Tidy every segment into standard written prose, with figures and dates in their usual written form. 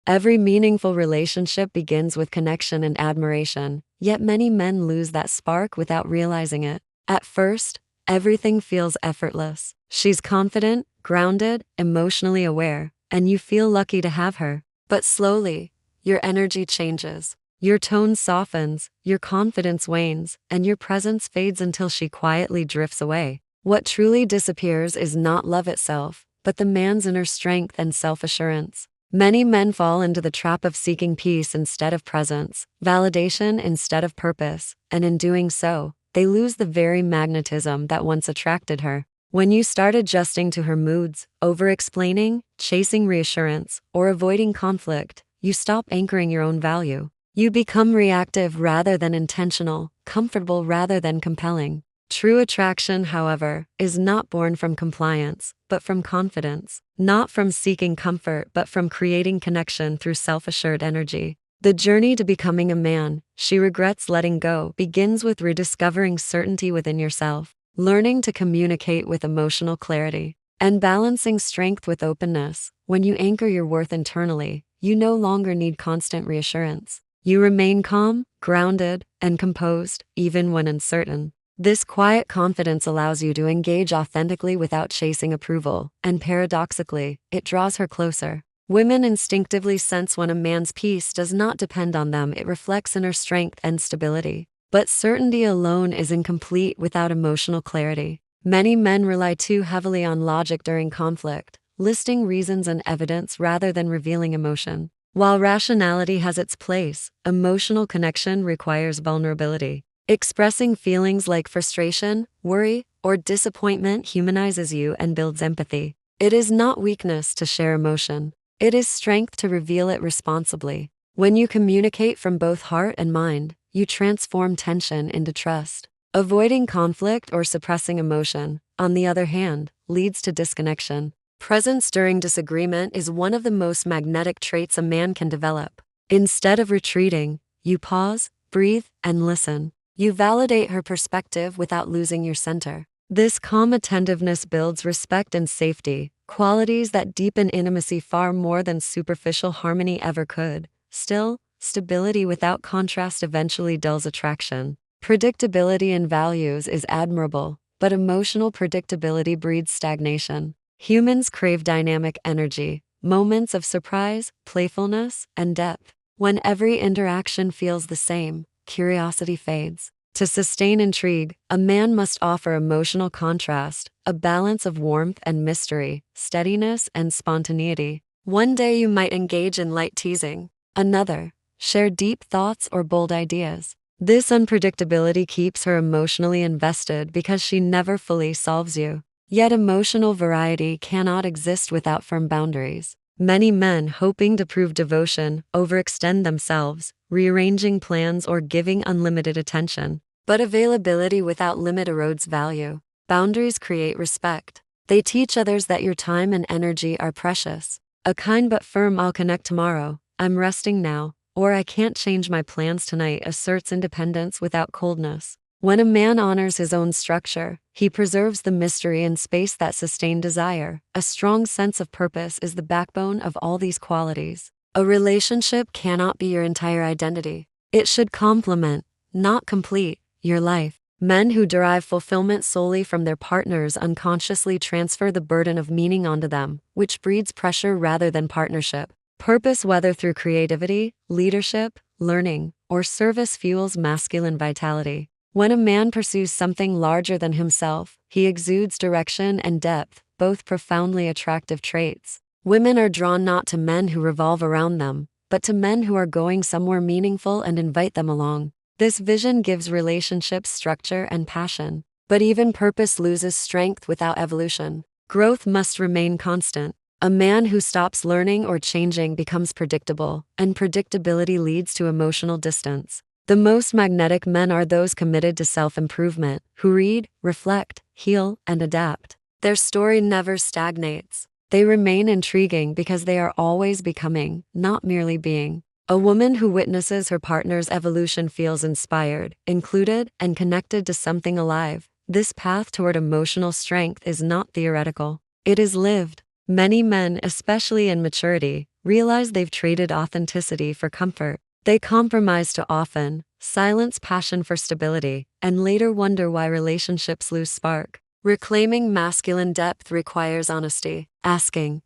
Every meaningful relationship begins with connection and admiration, yet many men lose that spark without realizing it. At first, everything feels effortless. She's confident, grounded, emotionally aware, and you feel lucky to have her. But slowly, your energy changes. Your tone softens, your confidence wanes, and your presence fades until she quietly drifts away. What truly disappears is not love itself, but the man's inner strength and self-assurance. Many men fall into the trap of seeking peace instead of presence, validation instead of purpose, and in doing so, they lose the very magnetism that once attracted her. When you start adjusting to her moods, over-explaining, chasing reassurance, or avoiding conflict, you stop anchoring your own value. You become reactive rather than intentional, comfortable rather than compelling. True attraction, however, is not born from compliance, but from confidence. Not from seeking comfort, but from creating connection through self-assured energy. The journey to becoming a man she regrets letting go begins with rediscovering certainty within yourself, learning to communicate with emotional clarity, and balancing strength with openness. When you anchor your worth internally, you no longer need constant reassurance. You remain calm, grounded, and composed, even when uncertain. This quiet confidence allows you to engage authentically without chasing approval, and paradoxically, it draws her closer. Women instinctively sense when a man's peace does not depend on them. It reflects inner strength and stability. But certainty alone is incomplete without emotional clarity. Many men rely too heavily on logic during conflict, listing reasons and evidence rather than revealing emotion. While rationality has its place, emotional connection requires vulnerability. Expressing feelings like frustration, worry, or disappointment humanizes you and builds empathy. It is not weakness to share emotion. It is strength to reveal it responsibly. When you communicate from both heart and mind, you transform tension into trust. Avoiding conflict or suppressing emotion, on the other hand, leads to disconnection. Presence during disagreement is one of the most magnetic traits a man can develop. Instead of retreating, you pause, breathe, and listen. You validate her perspective without losing your center. This calm attentiveness builds respect and safety, qualities that deepen intimacy far more than superficial harmony ever could. Still, stability without contrast eventually dulls attraction. Predictability in values is admirable, but emotional predictability breeds stagnation. Humans crave dynamic energy, moments of surprise, playfulness, and depth. When every interaction feels the same, curiosity fades. To sustain intrigue, a man must offer emotional contrast, a balance of warmth and mystery, steadiness and spontaneity. One day you might engage in light teasing. Another, share deep thoughts or bold ideas. This unpredictability keeps her emotionally invested because she never fully solves you. Yet emotional variety cannot exist without firm boundaries. Many men, hoping to prove devotion, overextend themselves, rearranging plans or giving unlimited attention. But availability without limit erodes value. Boundaries create respect. They teach others that your time and energy are precious. A kind but firm "I'll connect tomorrow," "I'm resting now," or "I can't change my plans tonight" asserts independence without coldness. When a man honors his own structure, he preserves the mystery and space that sustain desire. A strong sense of purpose is the backbone of all these qualities. A relationship cannot be your entire identity. It should complement, not complete, your life. Men who derive fulfillment solely from their partners unconsciously transfer the burden of meaning onto them, which breeds pressure rather than partnership. Purpose, whether through creativity, leadership, learning, or service, fuels masculine vitality. When a man pursues something larger than himself, he exudes direction and depth, both profoundly attractive traits. Women are drawn not to men who revolve around them, but to men who are going somewhere meaningful and invite them along. This vision gives relationships structure and passion. But even purpose loses strength without evolution. Growth must remain constant. A man who stops learning or changing becomes predictable, and predictability leads to emotional distance. The most magnetic men are those committed to self-improvement, who read, reflect, heal, and adapt. Their story never stagnates. They remain intriguing because they are always becoming, not merely being. A woman who witnesses her partner's evolution feels inspired, included, and connected to something alive. This path toward emotional strength is not theoretical. It is lived. Many men, especially in maturity, realize they've traded authenticity for comfort. They compromise too often, silence passion for stability, and later wonder why relationships lose spark. Reclaiming masculine depth requires honesty, asking,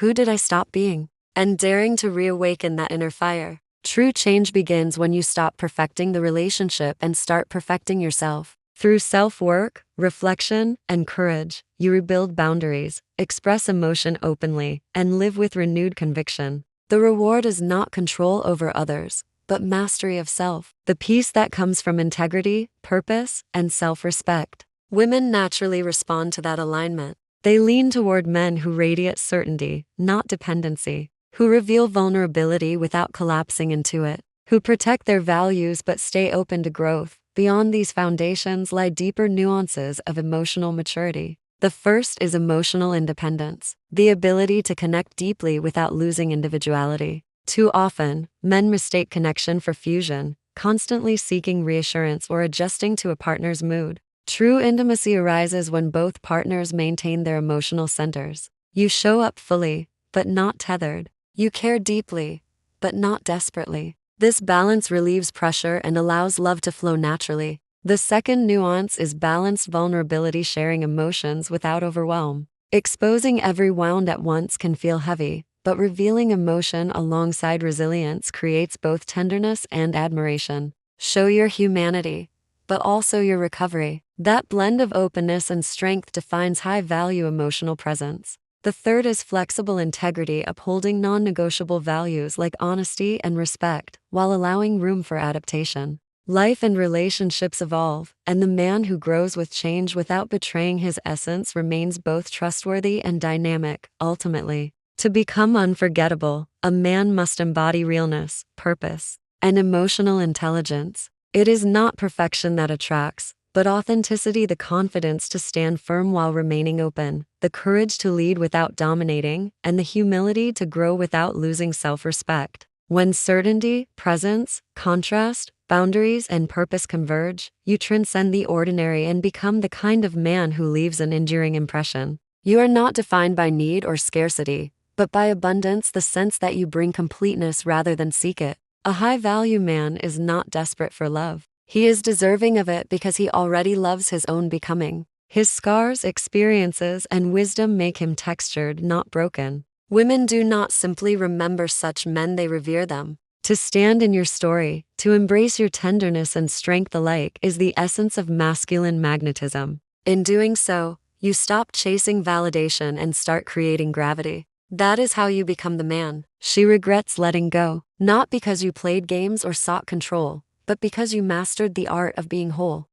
"Who did I stop being?" and daring to reawaken that inner fire. True change begins when you stop perfecting the relationship and start perfecting yourself. Through self-work, reflection, and courage, you rebuild boundaries, express emotion openly, and live with renewed conviction. The reward is not control over others, but mastery of self, the peace that comes from integrity, purpose, and self-respect. Women naturally respond to that alignment. They lean toward men who radiate certainty, not dependency, who reveal vulnerability without collapsing into it, who protect their values but stay open to growth. Beyond these foundations lie deeper nuances of emotional maturity. The first is emotional independence, the ability to connect deeply without losing individuality. Too often, men mistake connection for fusion, constantly seeking reassurance or adjusting to a partner's mood. True intimacy arises when both partners maintain their emotional centers. You show up fully, but not tethered. You care deeply, but not desperately. This balance relieves pressure and allows love to flow naturally. The second nuance is balanced vulnerability, sharing emotions without overwhelm. Exposing every wound at once can feel heavy, but revealing emotion alongside resilience creates both tenderness and admiration. Show your humanity, but also your recovery. That blend of openness and strength defines high-value emotional presence. The third is flexible integrity, upholding non-negotiable values like honesty and respect, while allowing room for adaptation. Life and relationships evolve, and the man who grows with change without betraying his essence remains both trustworthy and dynamic. Ultimately, to become unforgettable, a man must embody realness, purpose, and emotional intelligence. It is not perfection that attracts, but authenticity, the confidence to stand firm while remaining open, the courage to lead without dominating, and the humility to grow without losing self-respect. When certainty, presence, contrast, boundaries, and purpose converge, you transcend the ordinary and become the kind of man who leaves an enduring impression. You are not defined by need or scarcity, but by abundance, the sense that you bring completeness rather than seek it. A high-value man is not desperate for love. He is deserving of it because he already loves his own becoming. His scars, experiences, and wisdom make him textured, not broken. Women do not simply remember such men, they revere them. To stand in your story, to embrace your tenderness and strength alike, is the essence of masculine magnetism. In doing so, you stop chasing validation and start creating gravity. That is how you become the man she regrets letting go, not because you played games or sought control, but because you mastered the art of being whole.